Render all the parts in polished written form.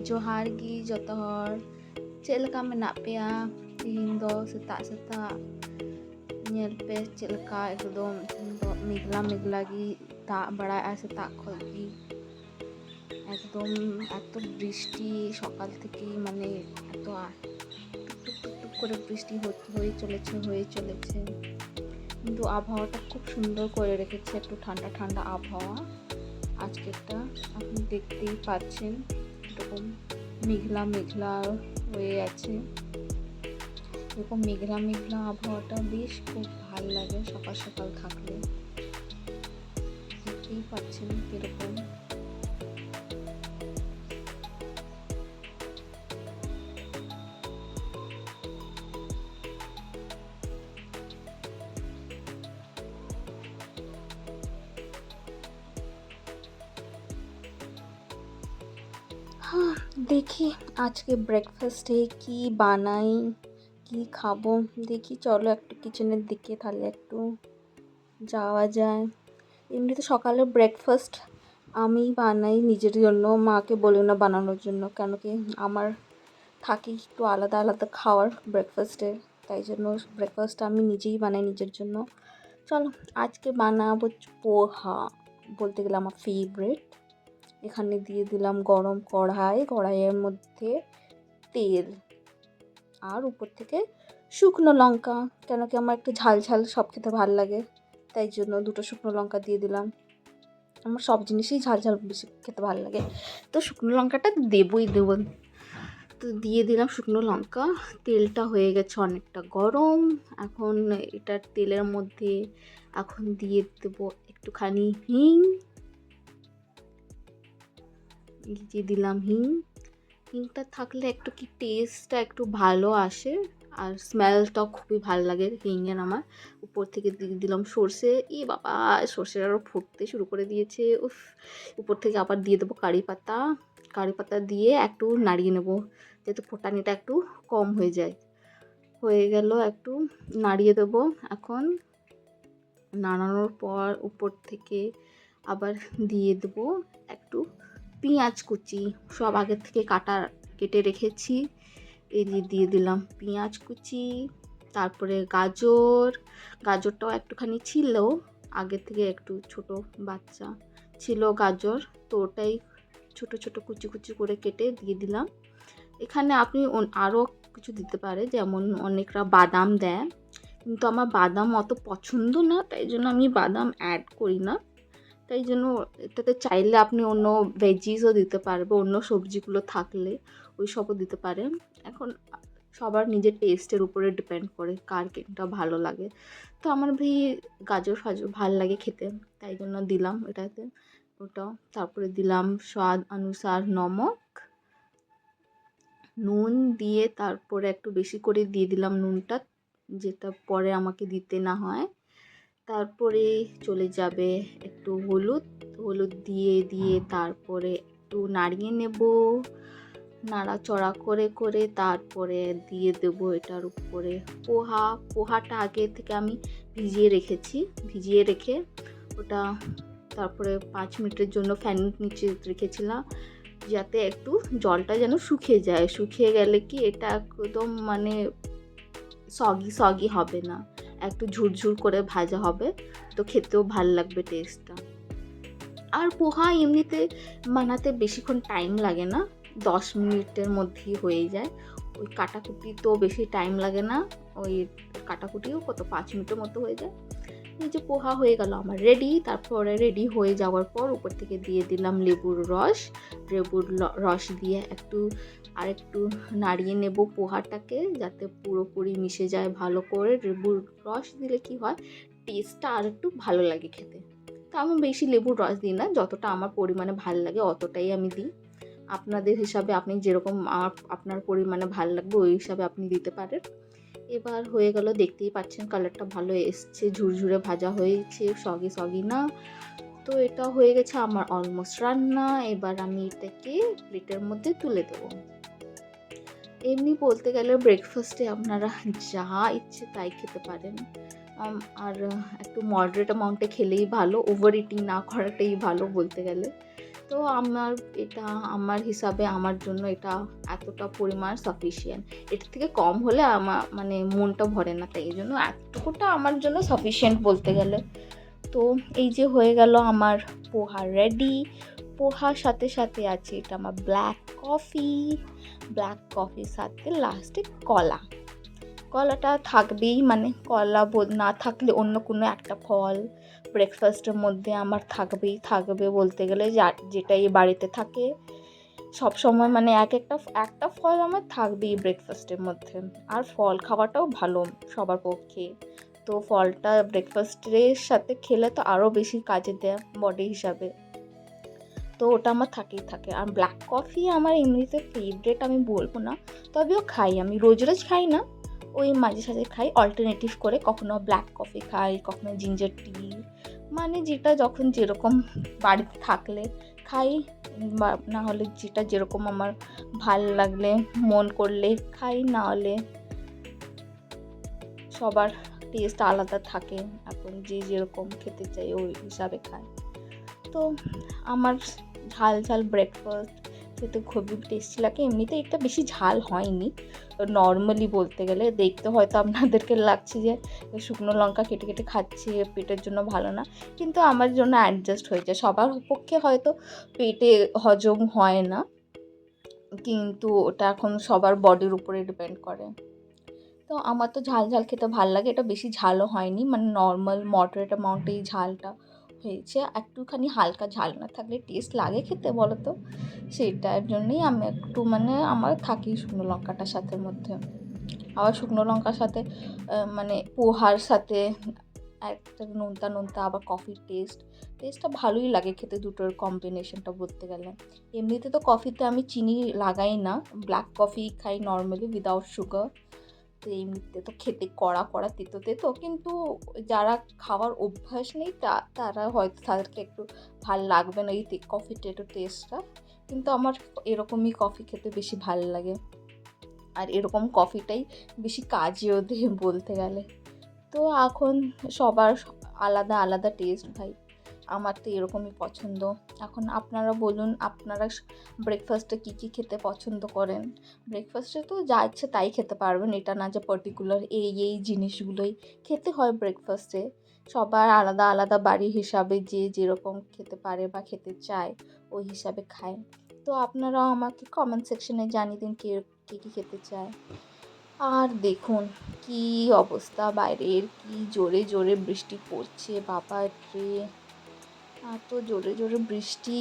ᱡᱚᱦᱟᱨ ᱜᱤ ᱡᱚᱛᱚ ᱦᱚᱲ ᱪᱮᱫ ᱞᱮᱠᱟ ᱢᱮᱱᱟᱜ ᱯᱮᱭᱟ? ᱛᱤᱦᱤᱧ ᱫᱚ ᱥᱮᱛᱟᱜ ᱥᱮᱛᱟᱜ ᱧᱮᱞ ᱯᱮ ᱪᱮᱫ ᱞᱮᱠᱟ ᱮᱠᱫᱚᱢ ᱛᱤᱦᱤᱧ ᱫᱚ ᱢᱮᱜᱽᱞᱟ ᱜᱤ ᱫᱟᱜ ᱵᱟᱲᱟᱭᱟ ᱥᱮᱛᱟᱜ ᱠᱷᱚᱡ ᱜᱤ একদম এত বৃষ্টি সকাল থেকে মানে এত টুক টুক টুক করে বৃষ্টি হয়ে চলেছে কিন্তু আবহাওয়াটা খুব সুন্দর করে রেখেছে, একটু ঠান্ডা ঠান্ডা আবহাওয়া আজকেরটা আপনি দেখতেই পাচ্ছেন। এরকম মেঘলা হয়ে আছে, এরকম মেঘলা আবহাওয়াটা বেশ খুব ভাল লাগে সকাল সকাল থাকলে, দেখতেই পাচ্ছেন কিরকম। দেখি আজকে ব্রেকফাস্টে কি বানাই, কি খাবো, দেখি চলো একটু কিচেনের দিকে তাহলে একটু যাওয়া যায়। এমনিতে সকালে ব্রেকফাস্ট আমি বানাই নিজের জন্য, মাকে বলি না বানানোর জন্য, কেন কি আমার থাকে একটু আলাদা আলাদা খাওয়ার ব্রেকফাস্টের, তাই জন্য ব্রেকফাস্ট আমি নিজেই বানাই নিজের জন্য। চলো আজকে বানাবো পোহা, বলতে গেলে আমার ফেভারিট। এখানে দিয়ে দিলাম গরম কড়াইয়ের মধ্যে তেল আর উপর থেকে শুকনো লঙ্কা, কেন কি আমার একটু ঝাল সব খেতে ভালো লাগে, তাই জন্য 2টো শুকনো লঙ্কা দিয়ে দিলাম। আমার সব জিনিসই ঝাল বেশি খেতে ভালো লাগে, তো শুকনো লঙ্কাটা দেবো। তো দিয়ে দিলাম শুকনো লঙ্কা। তেলটা হয়ে গেছে অনেকটা গরম, এখন এটার তেলের মধ্যে এখন দিয়ে দেবো একটুখানি হিং, দিয়ে দিলাম হিংটা থাকলে একটু কি টেস্টটা একটু ভালো আসে আর স্মেলটাও খুবই ভালো লাগে হিংয়ের আমার। উপর থেকে দিয়ে দিলাম সর্ষে, বাবা সর্ষের আরও ফুটতে শুরু করে দিয়েছে, উপর থেকে আবার দিয়ে দেবো কারি পাতা দিয়ে একটু নাড়িয়ে নেবো যাতে ফোটানিটা একটু কম হয়ে গেল, একটু নাড়িয়ে দেবো। এখন নাড়ানোর পর উপর থেকে আবার দিয়ে দেবো একটু পেঁয়াজ কুচি, সব আগের থেকে কেটে রেখেছি, এই দিয়ে দিলাম পেঁয়াজ কুচি। তারপরে গাজরটাও একটুখানি ছিল আগের থেকে, একটু ছোট বাচ্চা ছিল গাজর, তো ওটাই ছোট কুচি করে কেটে দিয়ে দিলাম। এখানে আপনি আরও কিছু দিতে পারে, যেমন অনেকরা বাদাম দেয়, কিন্তু আমার বাদাম অত পছন্দ না, তাই জন্য আমি বাদাম অ্যাড করি না। তাই জন্য এটাতে চাইলে আপনি অন্য ভেজিসও দিতে পারবে, অন্য সবজিগুলো থাকলে ওই সবও দিতে পারেন। এখন সবার নিজের টেস্টের উপরে ডিপেন্ড করে কার কোনটা ভালো লাগে, তো আমার গাজর ভালো লাগে খেতে, তাই জন্য দিলাম এটাতে ওটা। তারপরে দিলাম স্বাদ অনুসার নুন দিয়ে, তারপরে একটু বেশি করে দিয়ে দিলাম নুনটা, যেটা পরে আমাকে দিতে না হয়। তারপরে চলে যাবে একটু হলুদ দিয়ে তারপরে একটু নাড়িয়ে নেব, নাড়াচড়া করে তারপরে দিয়ে দেবো এটার উপরে পোহাটা আগে থেকে আমি ভিজিয়ে রেখে ওটা তারপরে 5 মিনিটের জন্য ফ্যানের নিচে রেখেছিলাম, যাতে একটু জলটা যেন শুকিয়ে গেলে কি এটা একদম মানে সগি হবে না, একটু ঝুরঝুর করে ভাজা হবে, তো খেতেও ভালো লাগবে টেস্টটা। আর পোহা এমনিতে বানাতে বেশিক্ষণ টাইম লাগে না, 10 মিনিটের মধ্যেই হয়ে যায়। ওই কাটাকুটি তো বেশি টাইম লাগে না, ওই কাটাকুটিও 5 মিনিটের মতো হয়ে যায়। এই যে পোহা হয়ে গেল আমার রেডি। তারপরে রেডি হয়ে যাওয়ার পর উপর থেকে দিয়ে দিলাম লেবুর রস দিয়ে একটু নাড়িয়ে নেব পোহাটাকে, যাতে পুরোপুরি মিশে যায় ভালো করে। লেবুর রস দিলে কি হয়, টেস্টটা আর একটু ভালো লাগে খেতে। তো আমি বেশি লেবুর রস দিই না, যতটা আমার পরিমাণে ভালো লাগে অতটাই আমি দিই। আপনাদের হিসাবে আপনি যেরকম আপনার পরিমাণে ভালো লাগবে ওই হিসাবে আপনি দিতে পারেন। এবার হয়ে গেল, দেখতেই পাচ্ছেন কালারটা ভালো এসছে, ঝুরঝুরে ভাজা হয়েছে, সগি না। তো এটা হয়ে গেছে আমার অলমোস্ট রান্না। এবার আমি এটাকে প্লেটের মধ্যে তুলে দেবো। এমনি বলতে গেলে ব্রেকফাস্টে আপনারা যা ইচ্ছে তাই খেতে পারেন, আর একটু মডারেট অ্যামাউন্টে খেলেই ভালো, ওভার ইটিং না করাটাই ভালো বলতে গেলে। তো এটা আমার হিসাবে আমার জন্য এটা এতটা পরিমাণ সাফিসিয়েন্ট। এর থেকে কম হলে মানে মনটা ভরে না, তাই এই জন্য এতটুকুটা আমার জন্য সাফিসিয়েন্ট বলতে গেলে। তো এই যে হয়ে গেল আমার পোহা রেডি। পোহার সাথে সাথে আছে এটা আমার ব্ল্যাক কফির সাথে লাস্টে কলাটা থাকবেই, মানে কলা না থাকলে অন্য কোনো একটা ফল ব্রেকফাস্টের মধ্যে আমার থাকবে বলতে গেলে, যেটাই বাড়িতে থাকে সব সময়, মানে একটা ফল আমার থাকবেই ব্রেকফাস্টের মধ্যে। আর ফল খাওয়াটাও ভালো সবার পক্ষে, তো ফলটা ব্রেকফাস্টের সাথে খেলে তো আরও বেশি কাজে দেয় বডি হিসাবে, তো ওটা আমার থাকেই থাকে। আর ব্ল্যাক কফি আমার এমনিতে ফেভারেট আমি বলবো না, তবেও খাই, আমি রোজ খাই না, ওই মাঝে সাঝে খাই অল্টারনেটিভ করে, কখনো ব্ল্যাক কফি খাই, কখনো জিঞ্জার টি, মানে যেটা যখন যেরকম বাড়িতে থাকলে খাই, বা না হলে যেটা যেরকম আমার ভাল লাগলে মন করলে খাই, না হলে সবার টেস্ট আলাদা থাকে, এখন যে যেরকম খেতে চাই ওই হিসাবে খাই। তো আমার ঝাল ব্রেকফাস্ট খেতে খুবই টেস্টি লাগে। এমনিতে এটা বেশি ঝাল হয়নি, নর্মালি বলতে গেলে। দেখতে হয়তো আপনাদেরকে লাগছে যে শুকনো লঙ্কা কেটে কেটে খাচ্ছে, পেটের জন্য ভালো না, কিন্তু আমার জন্য অ্যাডজাস্ট হয়ে যায়। সবার পক্ষে হয়তো পেটে হজম হয় না, কিন্তু ওটা এখন সবার বডির উপরে ডিপেন্ড করে। তো আমার তো ঝাল খেতে ভালো লাগে, এটা বেশি ঝালও হয়নি, মানে নর্মাল মডারেট অ্যামাউন্টেই ঝালটা হয়েছে। একটুখানি হালকা ঝাল না থাকলে টেস্ট লাগে খেতে, বলো তো, সেটার জন্যই আমি একটু, মানে আমার থাকি শুকনো লঙ্কাটার সাথে মধ্যে। আবার শুকনো লঙ্কার সাথে মানে পোহার সাথে একটা নোনতা আবার কফির টেস্টটা ভালোই লাগে খেতে, দুটোর কম্বিনেশনটা বলতে গেলে। এমনিতে তো কফিতে আমি চিনি লাগাই না, ব্ল্যাক কফি খাই নর্মালি উইদাউট সুগার। তো এমনিতে তো খেতে কড়া তেতো, কিন্তু যারা খাওয়ার অভ্যাস নেই তারা হয়তো তাদেরকে একটু ভাল লাগবে না এই কফির টেস্টটা, কিন্তু আমার এরকমই কফি খেতে বেশি ভাল লাগে, আর এরকম কফিটাই বেশি কাজেও দেয় বলতে গেলে। তো এখন সবার আলাদা টেস্ট ভাই, আমার তো এরকমই পছন্দ। এখন আপনারা বলুন, আপনারা ব্রেকফাস্টে কী খেতে পছন্দ করেন? ব্রেকফাস্টে তো যা ইচ্ছে তাই খেতে পারবেন, এটা না যে পার্টিকুলার এই জিনিসগুলোই খেতে হয় ব্রেকফাস্টে। সবার আলাদা বাড়ি হিসাবে যে যেরকম খেতে পারে বা খেতে চায় ওই হিসাবে খায়। তো আপনারাও আমাকে কমেন্ট সেকশনে জানিয়ে দিন কে কী খেতে চায়। আর দেখুন কি অবস্থা বাইরের, কি জোরে বৃষ্টি পড়ছে, বাবা রে, এত জোরে বৃষ্টি।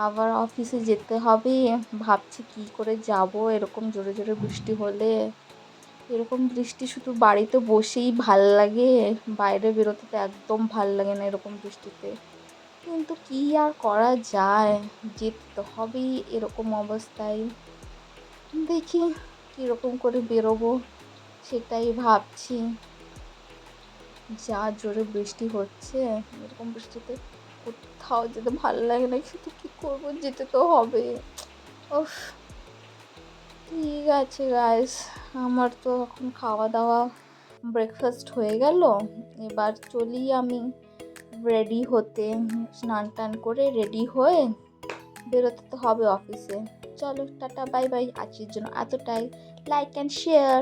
আবার অফিসে যেতে হবে, ভাবছি কি করে যাব এরকম জোরে বৃষ্টি হলে। এরকম বৃষ্টি শুধু বাড়িতে বসেই ভাল লাগে, বাইরে বেরোতে তো একদম ভাল লাগে না এরকম বৃষ্টিতে, কিন্তু কি আর করা যায়, যেতে তো হবেই এরকম অবস্থায়। দেখি কীরকম করে বেরোবো সেটাই ভাবছি। যা জোরে বৃষ্টি হচ্ছে, এরকম বৃষ্টিতে কোথাও যেতে ভালো লাগে না, কিন্তু কী করবো, যেতে তো হবে। উফ, ঠিক আছে গাইস, আমার তো এখন খাওয়া দাওয়া ব্রেকফাস্ট হয়ে গেল, এবার চলি আমি রেডি হতে, স্নান টান করে রেডি হয়ে বেরোতে তো হবে অফিসে। চলো টাটা বাই বাই, আজকের জন্য এতটাই। Like and share.